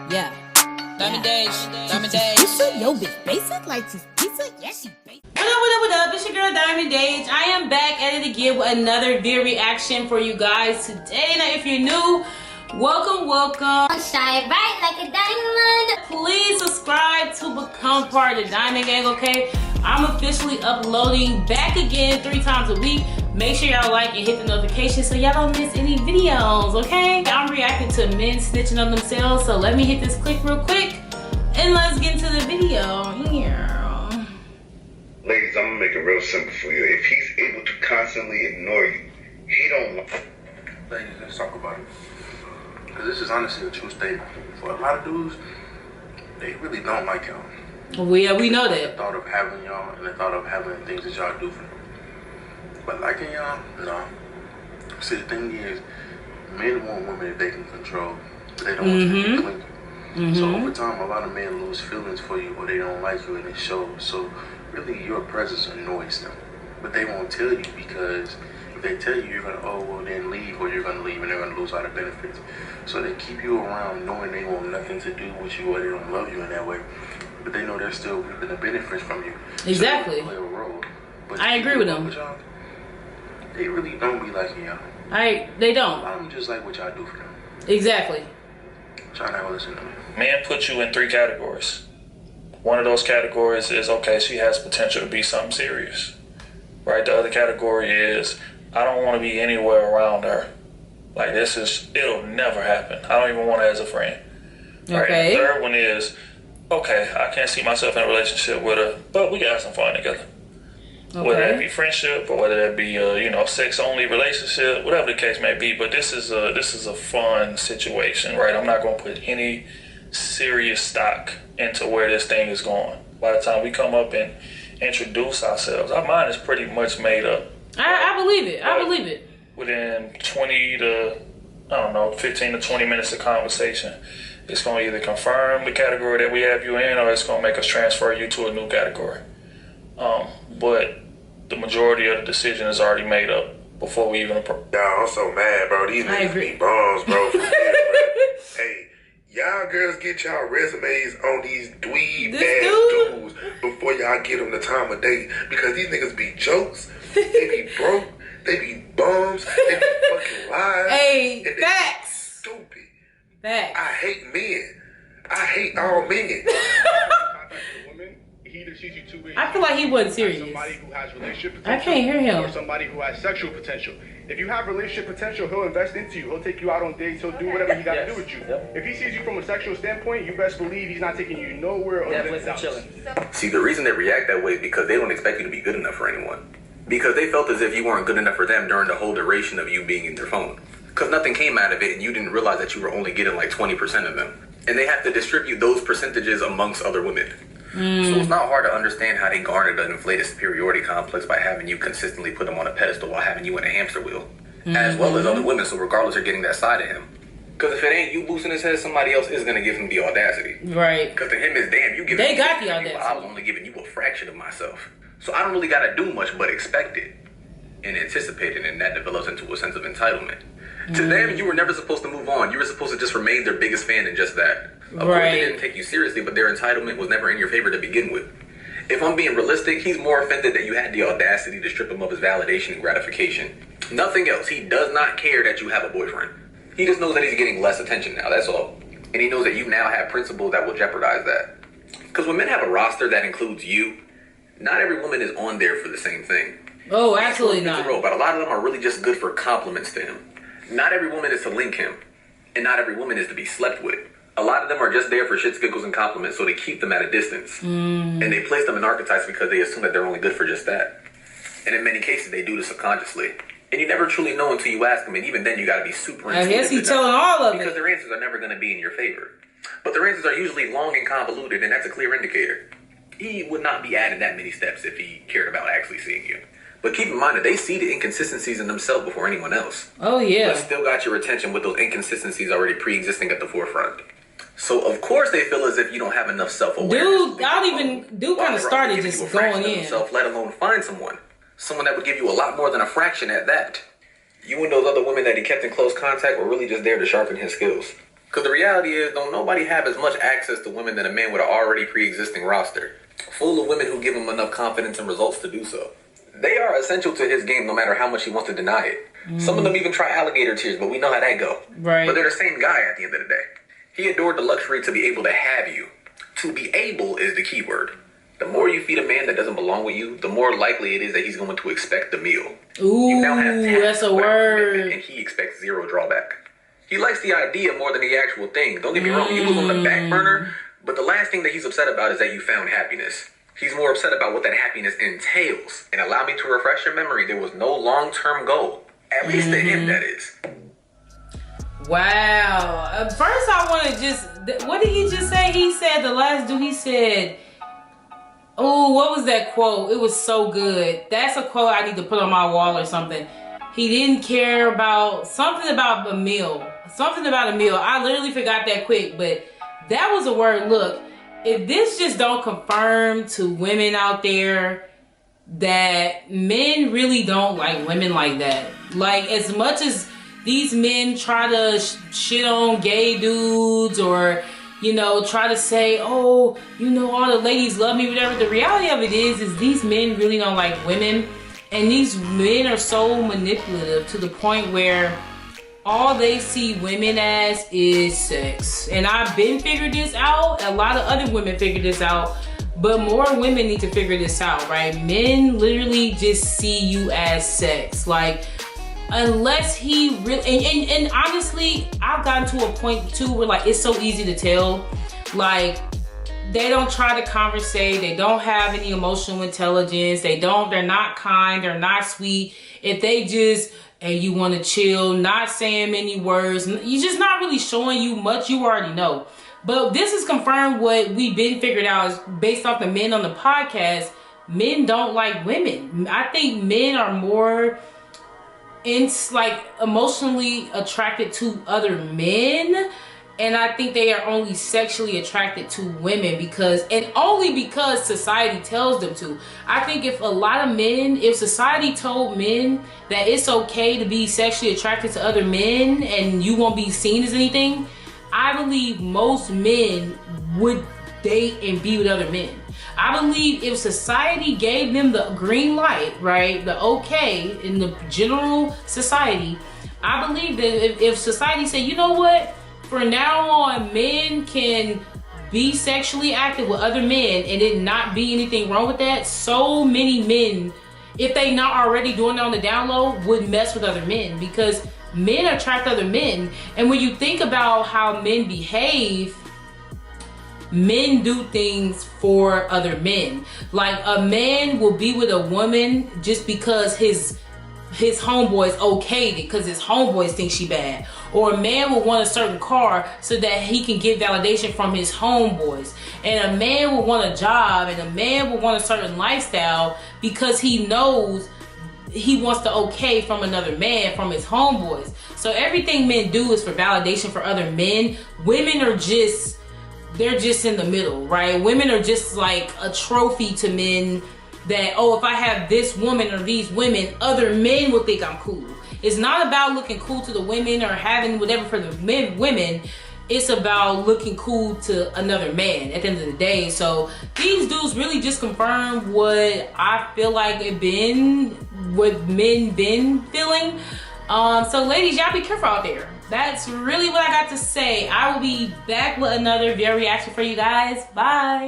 Yeah. Diamond days, diamond days. Pizza? Yo, bitch, basic? Like, just pizza? Yeah, she basic. What up? It's your girl Diamond Dage. I am back at it again with another video reaction for you guys today. Now, if you're new, welcome. Shine bright like a diamond. Please subscribe to become part of the Diamond Gang, okay? I'm officially uploading back again 3 times a week. Make sure y'all like and hit the notification so y'all don't miss any videos, okay? I'm reacting to men snitching on themselves, so let me hit this click real quick and let's get into the video. Here. Ladies, I'm gonna make it real simple for you. If he's able to constantly ignore you, he don't like. Ladies, let's talk about it. Because this is honestly a true statement. For a lot of dudes, they really don't like y'all. We know The that. thought of having y'all and the thought of having things that y'all do for them. But liking y'all, no. See, the thing is, men want women that they can control. But they don't want you to be clingy. So over time, a lot of men lose feelings for you or they don't like you and it shows. So really, your presence annoys them. But they won't tell you because if they tell you, you're going to, then leave, or you're going to leave and they're going to lose all the benefits. So they keep you around knowing they want nothing to do with you or they don't love you in that way. But they know they're still reaping the benefits from you. Exactly. So they play a role. But I agree with them. Y'all, they really don't be liking y'all. They don't. A lot of them just like what y'all do for them. Exactly. Try not to listen to me. Men put you in 3 categories. One of those categories is, okay, she has potential to be something serious, right? The other category is, I don't want to be anywhere around her. Like, it'll never happen. I don't even want her as a friend. Right? Okay. The third one is, okay, I can't see myself in a relationship with her, but we can have some fun together. Okay. Whether that be friendship or whether that be sex-only relationship, whatever the case may be. But this is a fun situation, right? I'm not going to put any serious stock into where this thing is going. By the time we come up and introduce ourselves, our mind is pretty much made up. I believe it. I believe it. Within 15 to 20 minutes of conversation, it's going to either confirm the category that we have you in, or it's going to make us transfer you to a new category. But the majority of the decision is already made up before we even approach. Y'all, I'm so mad, bro. These niggas be bums, bro. For real, bro. Hey, y'all girls get y'all resumes on these dweeb-ass dudes before y'all get them the time of day. Because these niggas be jokes, they be broke, they be bums, they be fucking lies. Hey, and they facts. be stupid. Facts. I hate men. I hate all men. He either sees you 2 ways. I feel like he wasn't serious. Somebody who has relationship I potential. can't hear him. Or somebody who has sexual potential. If you have relationship potential, he'll invest into you. He'll take you out on dates. He'll do whatever he got to do with you. If he sees you from a sexual standpoint, you best believe he's not taking you nowhere other than out. See, the reason they react that way is because they don't expect you to be good enough for anyone. Because they felt as if you weren't good enough for them during the whole duration of you being in their phone. Because nothing came out of it and you didn't realize that you were only getting like 20% of them. And they have to distribute those percentages amongst other women. So it's not hard to understand how they garnered an inflated superiority complex by having you consistently put them on a pedestal while having you in a hamster wheel. As well as other women, so regardless they're getting that side of him. Because if it ain't you boosting his head, somebody else is going to give him the audacity. Right. Because to him it's, damn, you giving They me got the audacity. I was only giving you a fraction of myself. So I don't really got to do much but expect it and anticipate it, and that develops into a sense of entitlement. To them, you were never supposed to move on. You were supposed to just remain their biggest fan and just that. Of course, they didn't take you seriously, but their entitlement was never in your favor to begin with. If I'm being realistic, he's more offended that you had the audacity to strip him of his validation and gratification. Nothing else. He does not care that you have a boyfriend. He just knows that he's getting less attention now, that's all. And he knows that you now have principles that will jeopardize that. Because when men have a roster that includes you, not every woman is on there for the same thing. Oh, absolutely not. But a lot of them are really just good for compliments to him. Not every woman is to link him, and not every woman is to be slept with. A lot of them are just there for shits, giggles, and compliments, so they keep them at a distance. And they place them in archetypes because they assume that they're only good for just that. And in many cases, they do this subconsciously. And you never truly know until you ask them, and even then, you got to be super intuitive. I guess he's telling all of it. Because their answers are never going to be in your favor. But their answers are usually long and convoluted, and that's a clear indicator. He would not be adding that many steps if he cared about actually seeing you. But keep in mind that they see the inconsistencies in themselves before anyone else. Oh, yeah. But still got your attention with those inconsistencies already pre-existing at the forefront. So, of course, they feel as if you don't have enough self-awareness. Dude kind of started just going in. Himself, let alone find someone that would give you a lot more than a fraction at that. You and those other women that he kept in close contact were really just there to sharpen his skills. Because the reality is, don't nobody have as much access to women than a man with an already pre-existing roster, full of women who give him enough confidence and results to do so. They are essential to his game no matter how much he wants to deny it. Some of them even try alligator tears, but we know how that go. Right. But they're the same guy at the end of the day. He adored the luxury to be able to have you. To be able is the key word. The more you feed a man that doesn't belong with you, the more likely it is that he's going to expect the meal. Ooh, you now have that's a word. And he expects zero drawback. He likes the idea more than the actual thing. Don't get me wrong, he was on the back burner, but the last thing that he's upset about is that you found happiness. He's more upset about what that happiness entails. And allow me to refresh your memory, there was no long-term goal. At least to him, that is. Wow. First, I want to just... What did he just say? He said, the last dude, he said... Oh, what was that quote? It was so good. That's a quote I need to put on my wall or something. He didn't care about... Something about a meal. Something about a meal. I literally forgot that quick, but that was a word. Look, if this just don't confirm to women out there that men really don't like women like that. Like, as much as these men try to shit on gay dudes or, you know, try to say, oh, you know, all the ladies love me, whatever. The reality of it is these men really don't like women. And these men are so manipulative to the point where all they see women as is sex. And I've been figured this out. A lot of other women figured this out. But more women need to figure this out, right? Men literally just see you as sex. Like, unless he really... And honestly, I've gotten to a point too where, like, it's so easy to tell. Like, they don't try to conversate. They don't have any emotional intelligence. They're not kind. They're not sweet. If they just... and you want to chill, not saying many words, you're just not really showing you much, you already know. But this is confirmed what we've been figured out is based off the men on the podcast. Men don't like women. I think men are more emotionally attracted to other men. And I think they are only sexually attracted to women only because society tells them to. I think if society told men that it's okay to be sexually attracted to other men and you won't be seen as anything, I believe most men would date and be with other men. I believe if society gave them the green light, right, the okay in the general society, I believe that if society said, you know what, for now on, men can be sexually active with other men and it not be anything wrong with that, so many men, if they not already doing it on the down low, would mess with other men because men attract other men. And when you think about how men behave, men do things for other men. Like, a man will be with a woman just because his homeboys okayed it because his homeboys think she bad. Or a man will want a certain car so that he can get validation from his homeboys. And a man will want a job and a man will want a certain lifestyle because he knows he wants the okay from another man, from his homeboys. So everything men do is for validation for other men. Women are they're just in the middle, right? Women are just like a trophy to men that, oh, if I have this woman or these women, other men will think I'm cool. It's not about looking cool to the women or having whatever for the women. It's about looking cool to another man at the end of the day. So these dudes really just confirm what I feel like what men been feeling. So ladies, y'all be careful out there. That's really what I got to say. I will be back with another video reaction for you guys. Bye.